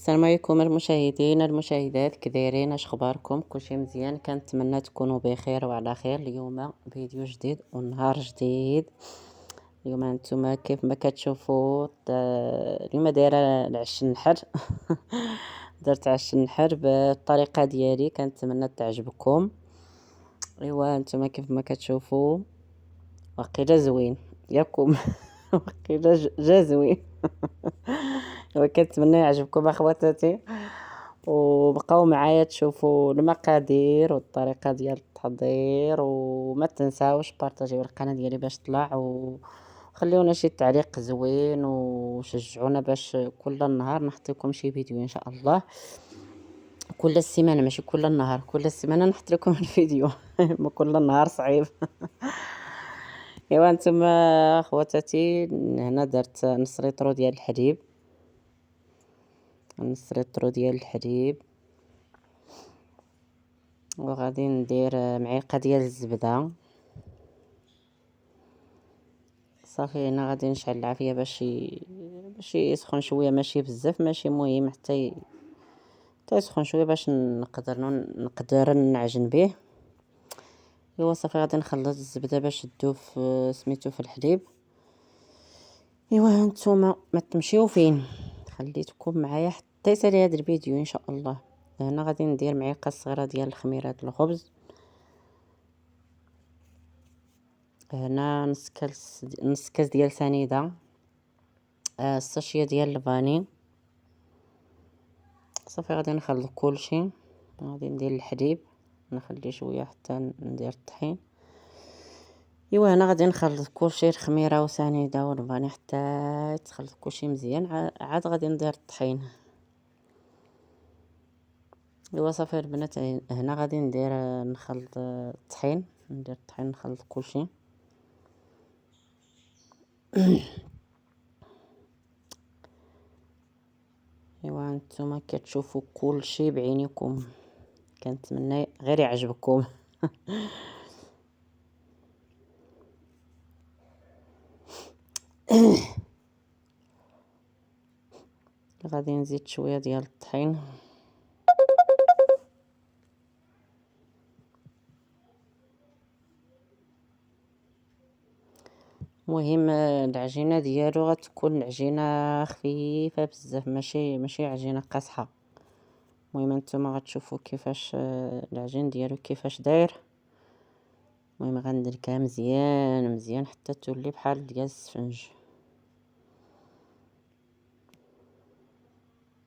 السلام عليكم المشاهدين المشاهدات، كدايرين؟ اش اخباركم؟ كلشي مزيان؟ كنتمنى تكونوا بخير وعلى خير. اليوم فيديو جديد ونهار جديد. اليوم انتم كيف ما كتشوفوا اليوم دايره العش النحر درت عش النحر بالطريقه ديالي، كنتمنى تعجبكم. ايوا انتم كيف ما كتشوفوا وقيلا زوين ياكم وقيلا جا زوين وكنتمنى يعجبكم اخواتاتي، وبقاو معايا تشوفوا المقادير والطريقه ديال التحضير، وما تنساوش بارطاجيو القناه ديالي باش طلع، وخليونا شي تعليق زوين وشجعونا باش كل نهار نحط لكم شي فيديو ان شاء الله. كل السيمانه ماشي كل النهار، كل السيمانه نحط لكم الفيديو ما كل النهار صعيب. ايوا انتم اخواتاتي، هنا درت نص لتر ديال الحليب، نص لتر ديال الحليب، وغادي ندير معلقه ديال الزبده. صافي هنا غادي نشعل العافيه باش يسخن شويه، ماشي بزاف، ماشي مهم حتى يسخن شويه باش نقدر نعجن به. ايوا صافي غادي نخلط الزبده باش تذوب سميتو في الحليب. ايوا هانتوما ما تمشيو فين، خليتكم معايا حتى يسالي هذا الفيديو ان شاء الله. هنا غادي ندير معلقه صغيره ديال الخميره الخبز، هنا نص كاس ديال سنيده، الساشيه ديال الفاني. صافي غادي نخلط كلشي، غادي ندير الحليب، نخلي شويه حتى ندير الطحين. ايوا هنا غادي نخلط كلشي، الخميره وسنيده والفاني حتى يتخلط كلشي مزيان، عاد غادي ندير الطحين. ايوا صافي البنات، هنا غادي ندير نخلط الطحين، ندير الطحين نخلط كلشي. ايوا نتوما كتشوفوا كلشي بعينيكم، كنتمنى غير يعجبكم. غادي نزيد شويه ديال الطحين. مهم العجينه ديالو غتكون عجينه خفيفه بزاف، ماشي عجينه قاصحه. المهم نتوما غتشوفوا كيفاش العجين ديالو كيفاش داير. المهم غندلكها مزيان مزيان حتى تولي بحال ديال السفنج.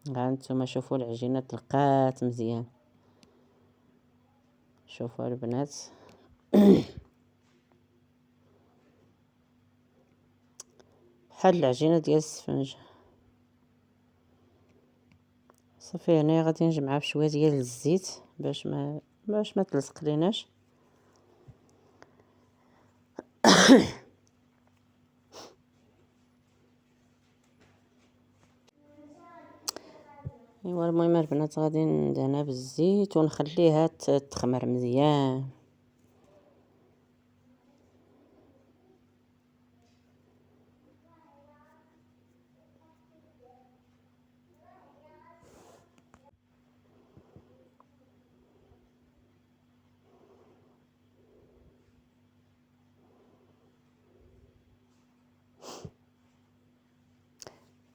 ها نتوما شوفوا العجينه تلقات مزيان، شوفوا البنات. بحال العجينه ديال السفنج. صافي هنا غادي نجمعها بشويه ديال الزيت باش ما تلصق ليناش. ايوا المهم البنات غادي ندهنها بالزيت ونخليها تخمر مزيان.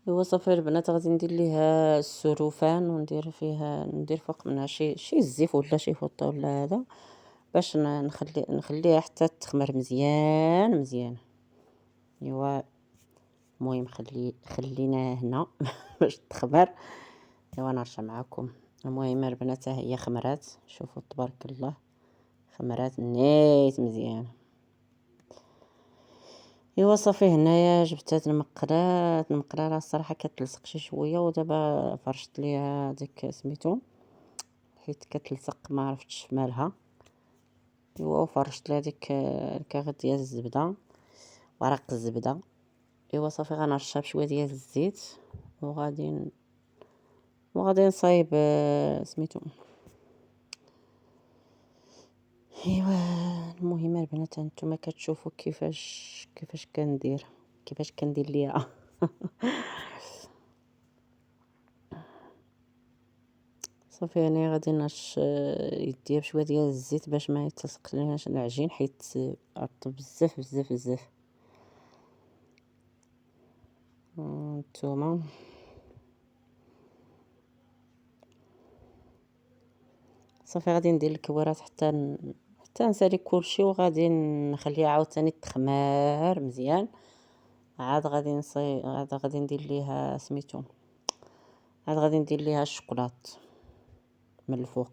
ايوا صافي البنات غادي ندير ليها السروفان، ندير فوق منها شي الزيف ولا شي فوطه ولا هذا، باش نخليها حتى تخمر مزيان مزيان. ايوا المهم خليناها هنا باش تخمر. ايوا نرجع معكم. المهم البنات هي خمرات، شوفوا تبارك الله، خمرات نيت مزيان. ايوا صافي هنايا جبت هاد المقله راه الصراحه كتلصق شي شويه، ودابا فرشت ليها ديك سميتو حيت كتلصق ما عرفتش مالها. ايوا فرشت لها ديك الكاغيط ديال الزبده، ورق الزبده. ايوا صافي غنرشها بشويه ديال الزيت، وغادي نصايب سميتو. ايوا المهم البنات هانتوما كتشوفوا كيفاش كندير ليها. صافي يعني غادي نرش يديا بشويه ديال الزيت باش ما يتلصق ليناش العجين، حيت رطب بزاف بزاف بزاف. الثومه صافي غادي ندير الكوارات حتى نسالي كلشي، وغادي نخليها عاوتاني تخمار مزيان. عاد غادي ندير ليها سميتو، عاد غادي ندير ليها الشكلاط من الفوق.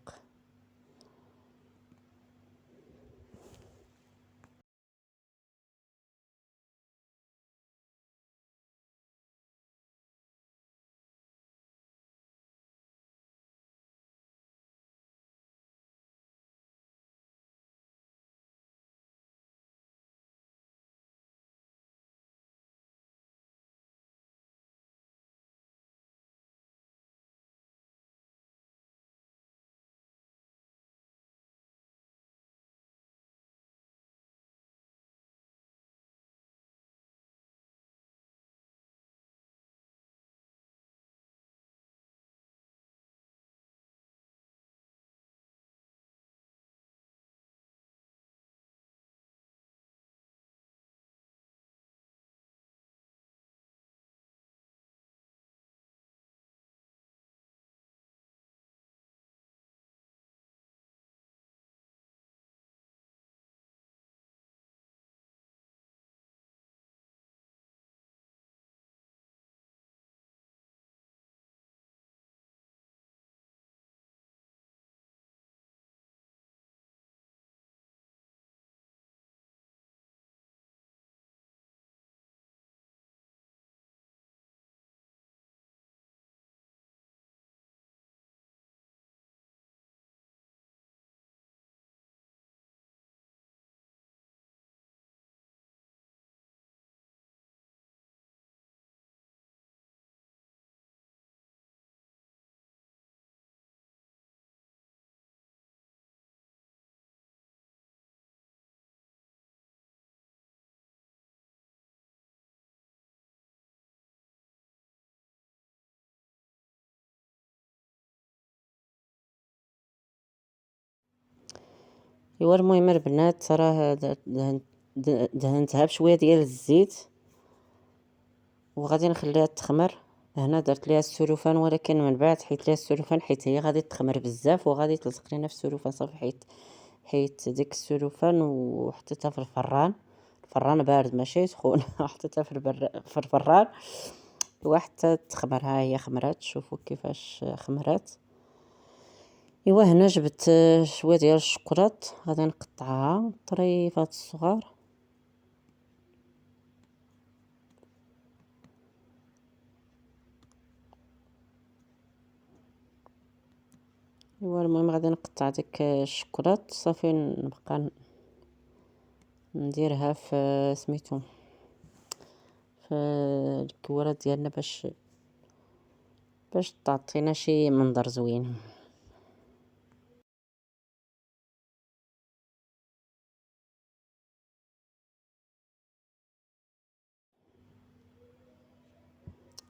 ايوا المهم البنات راه دهنتها بشويه ديال الزيت، وغادي نخليها تخمر. هنا درت ليها السلوفان، ولكن من بعد حيت ليها السلوفان حيت هي غادي تخمر بزاف وغادي تلصق لينا في السلوفان. صافي حيت ديك السلوفان وحطيتها في الفران بارد ماشي سخون. حطيتها في الفران وحتى تخمر. ها هي خمرات، شوفوا كيفاش خمرات. ايوا هنا جبت شويه ديال الشكلاط، غادي نقطعها طريفات الصغار. ايوا المهم غادي نقطع ديك الشكلاط. صافي نبقى نديرها في سميتو في الكوارات ديالنا باش تعطينا شي منظر زوين.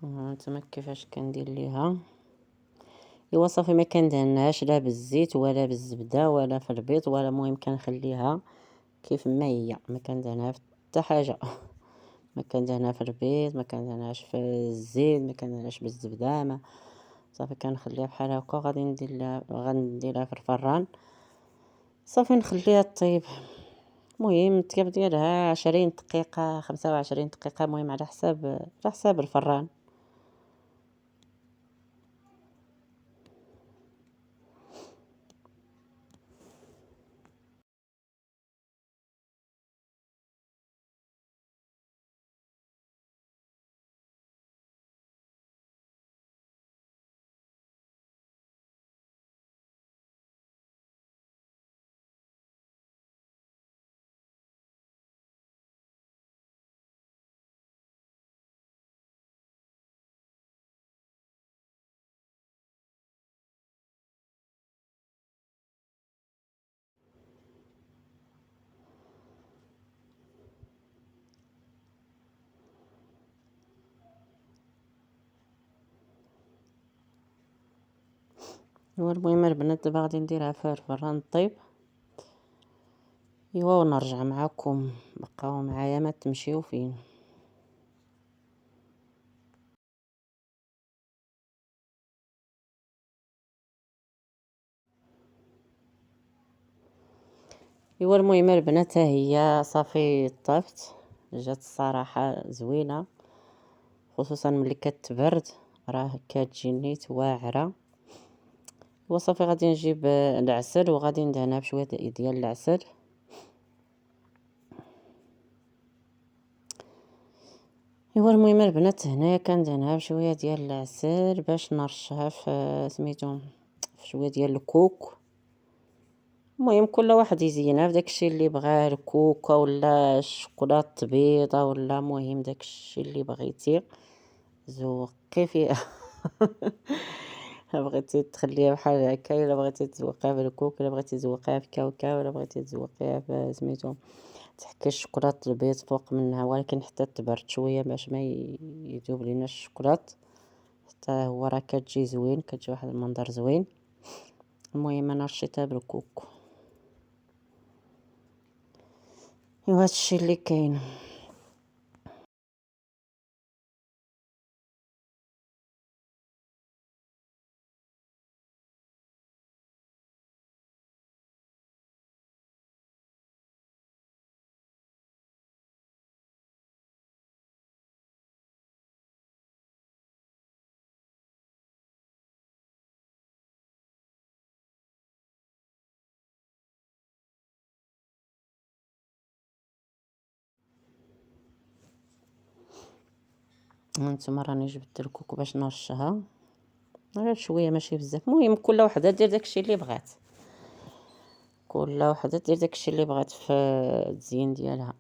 هانتوما كيفاش كندير ليها. ايوا صافي ما كندهنهاش لا بالزيت ولا بالزبده ولا في البيض ولا، المهم كنخليها كيف ما هي، ما كندهنها في حتى حاجه. ما كندهنها في البيض، ما كندهنهاش في الزيت، ما كندهنهاش بالزبده، ما صافي كنخليها بحال هكا. غنديرها في الفران. صافي نخليها طيب. المهم الطياب ديالها 20 دقيقة 25 دقيقة، المهم على حساب الفران. ايوا المهم البنات دابا غادي نديرها فرفره نطيب. ايوا ونرجع معكم، بقاو معايا ما تمشيو فين. ايوا المهم البنات ها هي صافي طابت، جات الصراحه زوينه، خصوصا ملي كتبرد راه كتجي نيت واعره. وصافي غادي نجيب العسل وغادي ندهنها بشويه ديال العسل. ايوا المهم البنات هنايا كندهنها بشويه ديال العسل باش نرشها في سميتو في شويه ديال الكوك. المهم كل واحد يزينها بداكشي اللي بغاه، الكوكا ولا الشوكولاط بيضه ولا المهم داكشي اللي بغيتي زوقي فيها. بغيتي تخليها بحال هكا، الا بغيتي تزوقيها بالكوك، الا بغيتي تزوقيها بكاوكاو، الا بغيتي تزوقيها بسميتو تحكي الشوكولاط البيض فوق منها، ولكن حتى تبرد شويه باش ما يذوب لينا الشوكولاط، حتى هو راه كتجي زوين، كتجي واحد المنظر زوين. المهم انا رشيتها بالكوك. ايوا هادشي اللي كاين. هانتوما راني جبت الكوك باش نرشها غير شويه ماشي بزاف. المهم كل وحده دير داكشي اللي بغات، كل وحده دير داكشي اللي بغات في التزيين ديالها.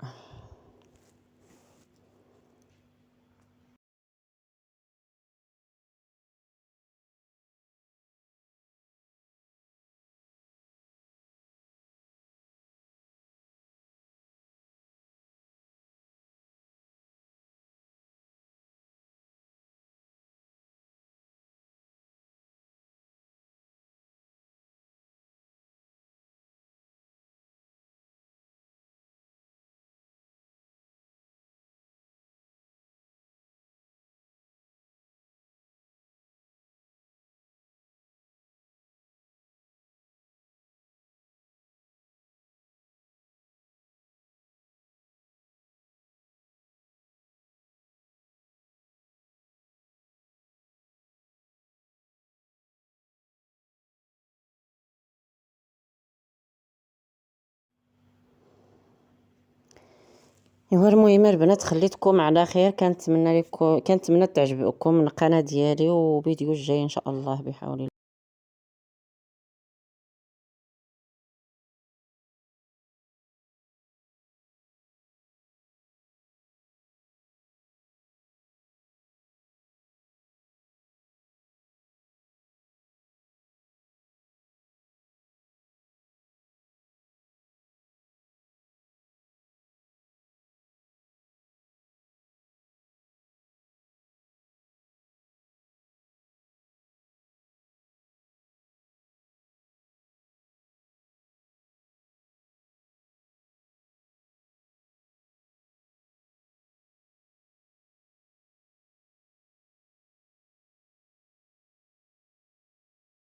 ايوا المهم البنات خليتكم على خير، كنتمنى تعجبكم القناه ديالي، وفيديو الجاي ان شاء الله بحول الله.